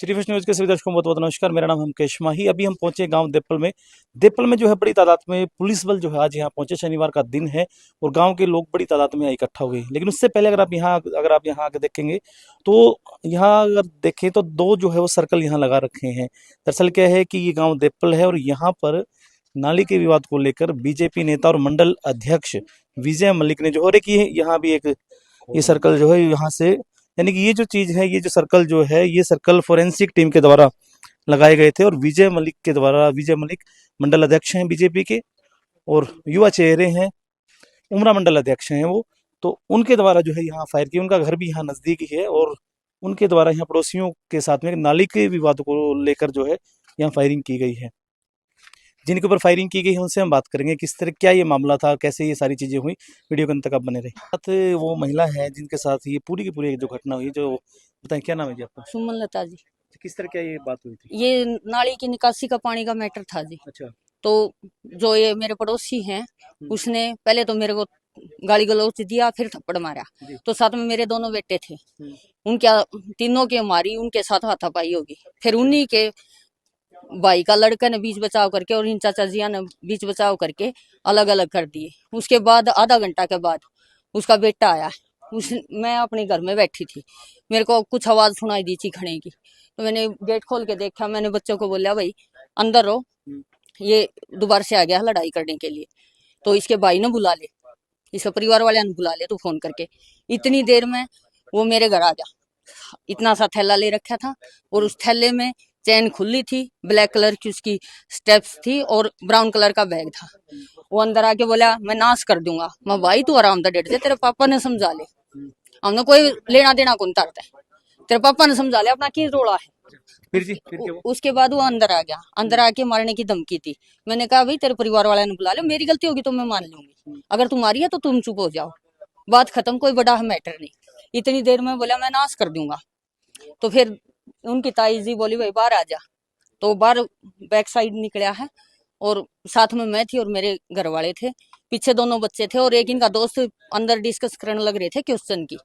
Shri first news के सभी दर्शकों को बहुत बहुत नमस्कार। मेरा नाम मुकेश माही। अभी हम पहुंचे गांव देपल में। देपल में जो है बड़ी तादाद में पुलिस बल जो है आज यहाँ पहुंचे। शनिवार का दिन है और गांव के लोग बड़ी तादाद में यहाँ इकट्ठा हो गए। लेकिन उससे पहले अगर आप यहाँ आके देखेंगे तो यहाँ अगर देखें तो दो जो है वो सर्कल यहाँ लगा रखे हैं। दरअसल क्या है कि ये गाँव देपल है और यहाँ पर नाली के विवाद को लेकर बीजेपी नेता और मंडल अध्यक्ष विजय मलिक ने जो हो रही है, यहाँ भी एक ये सर्कल जो है यहाँ से, यानी कि ये जो चीज है, ये जो सर्कल जो है, ये सर्कल फोरेंसिक टीम के द्वारा लगाए गए थे और विजय मलिक के द्वारा, विजय मलिक मंडल अध्यक्ष हैं बीजेपी के और युवा चेहरे हैं, उमरा मंडल अध्यक्ष हैं वो, तो उनके द्वारा जो है यहाँ फायर किया। उनका घर भी यहाँ नजदीक ही है और उनके द्वारा यहाँ पड़ोसियों के साथ में नाली के विवाद को लेकर जो है यहाँ फायरिंग की गई है। जिनके ऊपर फायरिंग की गई है उनसे हम बात करेंगे किस तरह क्या ये मामला था, कैसे ये सारी चीजें हुई। वीडियो के अंत तक आप बने रहे। साथ वो महिला है जिनके साथ ये पूरी की पूरी जो घटना हुई, जो बताएं क्या नाम है जी आपका? सुमन लता जी। किस तरह क्या ये बात हुई थी? ये नाली की निकासी का पानी का मैटर था जी। अच्छा। तो जो ये मेरे पड़ोसी हैं उसने पहले तो मेरे को गाली गलौज दिया, फिर थप्पड़ मारा। तो साथ में मेरे दोनों बेटे थे, उनके तीनों के मारी, उनके साथ हाथापाई होगी। फिर उन्हीं के भाई का लड़का ने बीच बचाव करके और इन चाचा जिया ने बीच बचाव करके अलग अलग कर दिए। उसके बाद आधा घंटा के बाद उसका बेटा आया। मैं अपने घर में बैठी थी, मेरे को कुछ आवाज सुनाई दी चीखने की, तो मैंने गेट खोल के देखा। मैंने बच्चों को बोला भाई अंदर रहो, ये दोबारा से आ गया लड़ाई करने के लिए। तो इसके भाई ने बुला ले, इसके परिवार वाले ने बुला ले, तो फोन करके इतनी देर में वो मेरे घर आ गया। इतना सा थैला ले रखा था और उस थैले में चैन खुली थी, ब्लैक कलर की उसकी स्टेप्स थी और ब्राउन कलर का बैग था। वो अंदर आके बोला मैं नाश कर दूंगा। मैं भाई तू आराम से डेट दे, तेरे पापा ने समझा ले, हमने कोई लेना देना कौन तारता है, तेरे पापा ने समझा ले, अपना की रोड़ा है। फिर उसके बाद वो अंदर आ गया। अंदर आके मारने की धमकी थी। मैंने कहा भाई तेरे परिवार वाले ने बुला ले, मेरी गलती होगी तो मैं मान लूंगी, अगर तुम्हारी है तो तुम चुप हो जाओ, बात खत्म, कोई बड़ा मैटर नहीं। इतनी देर में बोला मैं नाश कर दूंगा। तो फिर उनकी ताई जी बोली भाई बाहर आ जा। तो बाहर बैक साइड निकला है और साथ में मैं थी और मेरे घर वाले थे, पीछे दोनों बच्चे थे और एक इनका दोस्त अंदर डिस्कस करने लग रहे थे क्वेश्चन की,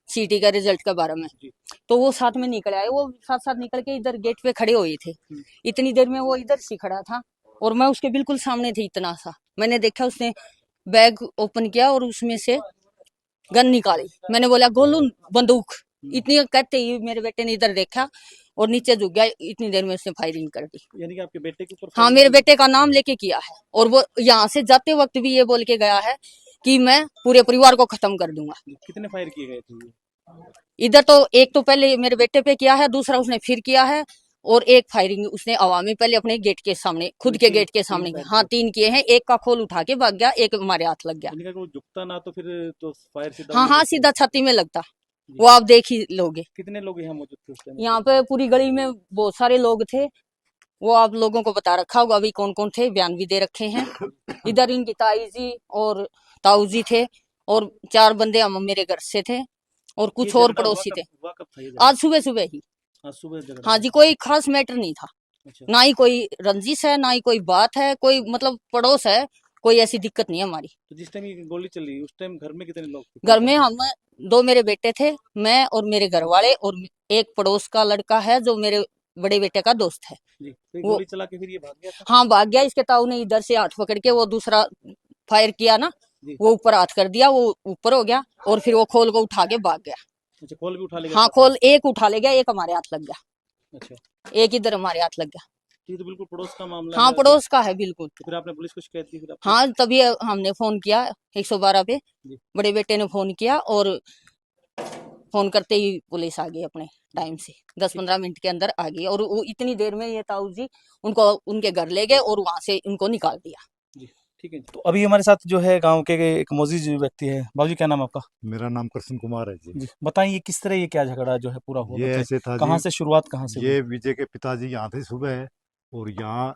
सीटी का रिजल्ट के बारे में। तो वो साथ में निकल आए, वो साथ साथ निकल के इधर गेट पे खड़े हुए थे। इतनी देर में वो इधर से खड़ा था और मैं उसके बिल्कुल सामने थी। इतना सा मैंने देखा, उसने बैग ओपन किया और उसमें से गन निकाली। मैंने बोला गोलू बंदूक। इतनी कहते ही मेरे बेटे ने इधर देखा और नीचे झुक गया। इतनी देर में उसने फायरिंग कर दी। यानी कि आपके बेटे के ऊपर? हाँ, मेरे बेटे का नाम लेके किया है और वो यहाँ से जाते वक्त भी ये बोल के गया है कि मैं पूरे परिवार को खत्म कर दूंगा। कितने फायर किए गए थे? इधर तो एक तो पहले मेरे बेटे पे किया है, दूसरा उसने फिर किया है और एक फायरिंग उसने अवामी पहले अपने गेट के सामने, खुद के गेट के सामने। हाँ, 3 किए हैं। एक का खोल उठा के भाग गया, एक हमारे हाथ लग गया। वो झुकता ना तो फिर तो फायर सीधा? हाँ, सीधा छाती में लगता। वो आप देख ही लोगे। कितने लोग यहाँ मौजूद थे उस टाइम? यहाँ पे पूरी गली में बहुत सारे लोग थे, वो आप लोगों को बता रखा होगा अभी कौन कौन थे, बयान भी दे रखे हैं। इधर इनकी ताई जी और ताऊ जी थे और 4 बंदे हम मेरे घर से थे और कुछ और पड़ोसी थे। आज सुबह सुबह ही। हाँ जी, कोई खास मैटर नहीं था। अच्छा। ना ही कोई रंजिश है, ना ही कोई बात है, कोई मतलब पड़ोस है, कोई ऐसी दिक्कत नहीं है हमारी। तो जिस टाइम ये गोली चली उस टाइम घर में कितने लोग थे? घर में हम 2 मेरे बेटे थे, मैं और मेरे घर वाले और एक पड़ोस का लड़का है जो मेरे बड़े बेटे का दोस्त है। तो गोली चला के फिर ये भाग गया था? हाँ, भाग गया। इसके ताऊ ने इधर से हाथ पकड़ के वो दूसरा फायर किया ना, वो ऊपर हाथ कर दिया, वो ऊपर हो गया और फिर वो खोल को उठा के भाग गया। अच्छा, खोल भी उठा ले गया? हाँ, खोल एक उठा ले गया, एक हमारे हाथ लग गया। अच्छा। एक इधर हमारे हाथ लग गया। ये तो बिल्कुल पड़ोस का मामला। हाँ, पड़ोस का है बिल्कुल। तो फिर आपने पुलिस को शिकायत की? हाँ, तभी हमने फोन किया 112 पे। बड़े बेटे ने फोन किया और फोन करते ही पुलिस आ गई अपने टाइम से, 10-15 मिनट के अंदर आ गई और वो इतनी देर में ये ताऊ जी उनको उनके घर ले गए और वहां से उनको निकाल दिया। ठीक है। तो अभी हमारे साथ जो है गांव के एक मौजूद व्यक्ति है। बाबूजी क्या नाम है आपका? मेरा नाम कृष्ण कुमार है जी। बताइए किस तरह ये क्या झगड़ा जो है पूरा हुआ? ये ऐसे था, कहाँ से शुरुआत, कहाँ से? ये विजय के पिताजी यहाँ थे सुबह और यहाँ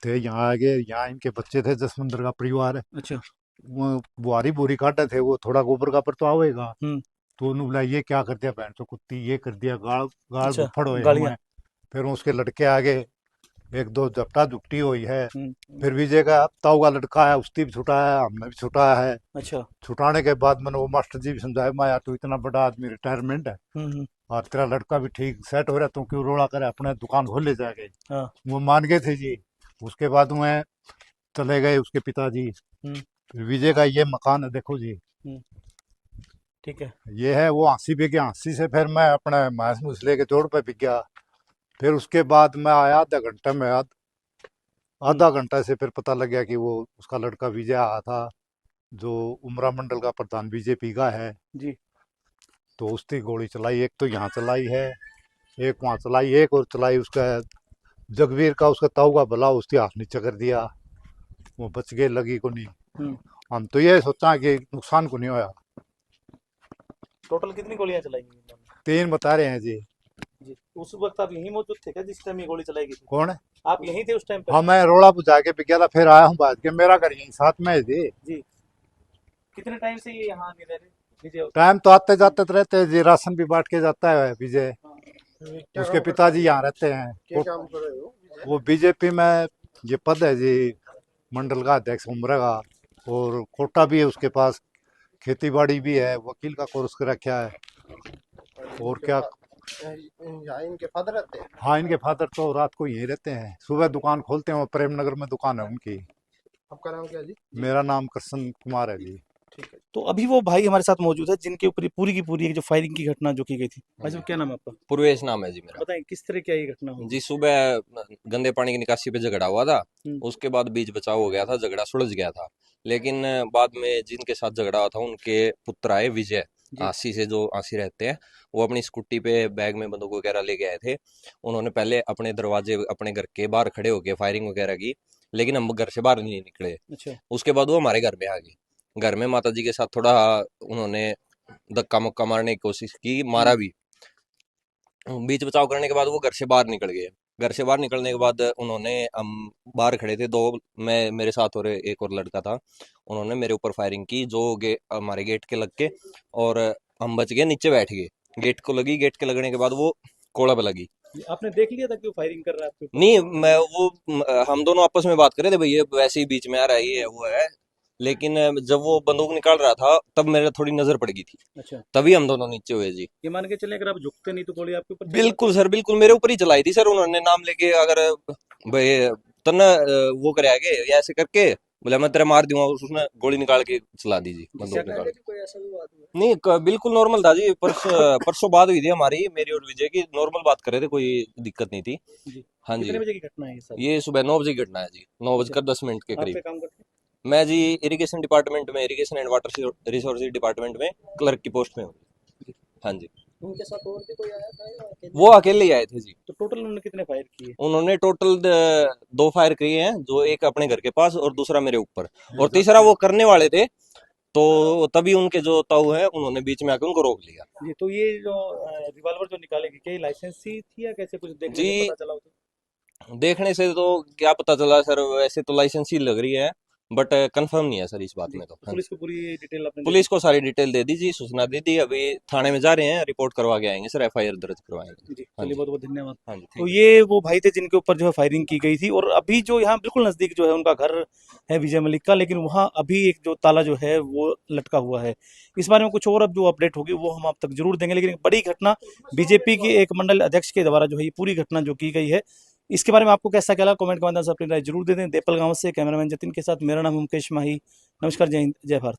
थे, यहाँ आगे यहाँ इनके बच्चे थे, जसवंतर का परिवार है। अच्छा। वो बुआरी बोरी काटे थे, वो थोड़ा गोबर का पर तो आवेगा। तो उन्होंने बोला ये क्या कर दिया बहन तो कुत्ती, ये कर दिया, गाल फड़ो। फिर उसके लड़के आगे 1-2 झपटा झुकटी हुई है। फिर विजय का ताऊ का लड़का है, उसकी भी छुटाया है, हमने भी छुटाया है। अच्छा। छुटाने के बाद मैंने वो मास्टर जी भी समझाया, मैं यार तू इतना बड़ा आदमी, रिटायरमेंट है, और तेरा लड़का भी ठीक सेट हो रहा, तू क्यों रोड़ा करे, अपने दुकान खोल ले जाके। हाँ। वो मान गए थे जी। उसके बाद में चले गए उसके पिताजी। फिर विजय का ये मकान है, देखो जी। ठीक है। ये है वो 80 बिके। 80 से फिर मैं अपने भैंस मूस लेके जोड़ पे बिक गया। फिर उसके बाद मैं आया आधा घंटे में, आधा घंटा से फिर पता लग गया कि वो उसका लड़का विजय आया था, जो उमरा मंडल का प्रधान बीजेपी का है जी। तो उसकी गोली चलाई। एक तो यहाँ चलाई है, एक वहाँ चलाई, एक और चलाई उसका जगवीर का, उसका ताऊ का भला उसके हाथ नीचे कर दिया, वो बच गए, लगी को नहीं। हम तो ये सोचा कि नुकसान को नहीं होया। टोटल कितनी गोलियां चलाई गई इन्होंने? 3 बता रहे हैं जी। जी। उस वक्त आप यहीं मौजूद थे क्या जिस टाइम ये गोली चलाई गई थी? कौन है? आप यहीं थे उस टाइम पे? हाँ, मैं रोड़ा बुझा के गया था, फिर आया हूँ बाद के। मेरा घर यहीं साथ में है जी। जी। कितने टाइम से ये यहाँ नहीं रह रहे विजय? टाइम तो आते जाते तो रहते हैं जी, राशन भी बांट के जाता है विजय। उसके पिताजी यहाँ रहते हैं। वो बीजेपी में ये पद है जी, मंडल का अध्यक्ष उम्र का। और कोटा भी है उसके पास, खेती बाड़ी भी है, वकील का कोर्स कर रखा है। और क्या, यहाँ इनके फादर रहते हैं? हाँ, इनके फादर तो रात को यहीं रहते हैं, सुबह दुकान खोलते हैं। वो प्रेम नगर में दुकान है उनकी। आपका नाम क्या जी? मेरा नाम कृष्ण कुमार है जी। ठीक है। तो अभी वो भाई हमारे साथ मौजूद है जिनके ऊपर ये पूरी की पूरी एक जो फायरिंग की घटना जो की गई थी। भाई साहब क्या नाम है आपका? पूर्वेश नाम है जी मेरा। बताएं किस तरह क्या ये घटना हुई? जी, सुबह गंदे पानी की निकासी पे झगड़ा हुआ था। उसके बाद बीच बचाव हो गया था, झगड़ा सुलझ गया था। लेकिन बाद में जिनके साथ झगड़ा हुआ था उनके पुत्र आए विजय, आसी से, जो आसी रहते हैं, वो अपनी स्कूटी पे बैग में बंदूक वगैरह लेके आए थे। उन्होंने पहले अपने दरवाजे, अपने घर के बाहर खड़े होके फायरिंग वगैरह की, लेकिन हम घर से बाहर नहीं निकले। अच्छा। उसके बाद वो हमारे घर में आ गए। घर में माता जी के साथ थोड़ा उन्होंने धक्का मुक्का मारने की कोशिश की, मारा भी। बीच बचाव करने के बाद वो घर से बाहर निकल गए। घर से बाहर निकलने के बाद उन्होंने, हम बाहर खड़े थे, दो, मैं, मेरे साथ और एक और लड़का था, उन्होंने मेरे ऊपर फायरिंग की, जो हमारे गेट के लग के, और हम बच गए, नीचे बैठ गए। गेट को लगी, गेट के लगने के बाद वो कोड़ा पे लगी। आपने देख लिया था कि वो फायरिंग कर रहा है आपके ऊपर? नहीं, मैं हम दोनों आपस में बात कर रहे थे, भैया वैसे ही बीच में आ रहा है, ये है वो है। लेकिन जब वो बंदूक निकाल रहा था तब मेरे थोड़ी नजर पड़ गई थी। अच्छा। तभी हम दोनों नीचे हुए जी। ये मान के चले अगर आप झुकते नहीं तो गोली आपके ऊपर बिल्कुल सर, बिल्कुल मेरे ऊपर ही चलाई थी सर। उन्होंने नाम लेके, अगर भाई तन्ना वो करे आगे या ऐसे करके, बोले मैं तेरा मार दूंगा, उसने गोली निकाल के चला दी जी, बंदूक निकाल के। कोई ऐसा विवाद हुआ? नहीं, बिल्कुल नॉर्मल था जी। परसों बात हुई थी हमारी, मेरी और विजय की, नॉर्मल बात कर रहे थे, कोई दिक्कत नहीं थी। जी। हाँ जी। कितने बजे की घटना है ये सब? ये सुबह 9 बजे की घटना है जी, 9:10 के आप करीब। पे काम करते हैं? मैं जी इरिगेशन डिपार्टमेंट में, irrigation and water resources department में क्लर्क की पोस्ट में हूँ। हाँ जी। उनके साथ और भी कोई आया था या अकेले? वो अकेले ही आए थे जी। तो टोटल उन्होंने कितने फायर किए? उन्होंने टोटल 2 फायर किए हैं, जो एक अपने घर के पास और दूसरा मेरे ऊपर, और तीसरा वो करने वाले थे। तो तभी उनके जो ताऊ है, उन्होंने बीच में आके उनको रोक लिया। जी। तो ये जो रिवॉल्वर जो निकालेगी क्या ये लाइसेंसी थी या कैसे, कुछ देखने जी, से पता चला? देखने से तो क्या पता चला सर, वैसे तो लाइसेंस ही लग रही है, बट कंफर्म नहीं है सर इस बात में तो। हाँ। पुलिस को पूरी डिटेल आपने पुलिस को सारी डिटेल दे दी जी, सूचना दे दी। अभी थाने में जा रहे हैं, रिपोर्ट करवा के आएंगे सर, FIR दर्ज करवाएंगे। जी। हाँ चलिए, जी। बहुत बहुत धन्यवाद। हाँ जी, तो ये वो भाई थे जिनके ऊपर जो है फायरिंग की गई थी, और अभी जो यहाँ बिल्कुल नजदीक जो है उनका घर है विजय मलिक का, लेकिन वहाँ अभी एक जो ताला जो है वो लटका हुआ है। इस बारे में कुछ और अब जो अपडेट होगी वो हम आप तक जरूर देंगे, लेकिन एक बड़ी घटना बीजेपी के एक मंडल अध्यक्ष के द्वारा जो है ये पूरी घटना जो की गई है, इसके बारे में आपको कैसा क्या लगा कमेंट के माध्यम से अपनी राय जरूर दे दें। देपल गांव से कैमरामैन जतिन के साथ मेरा नाम मुकेश माही। नमस्कार, जय हिंद, जय भारत।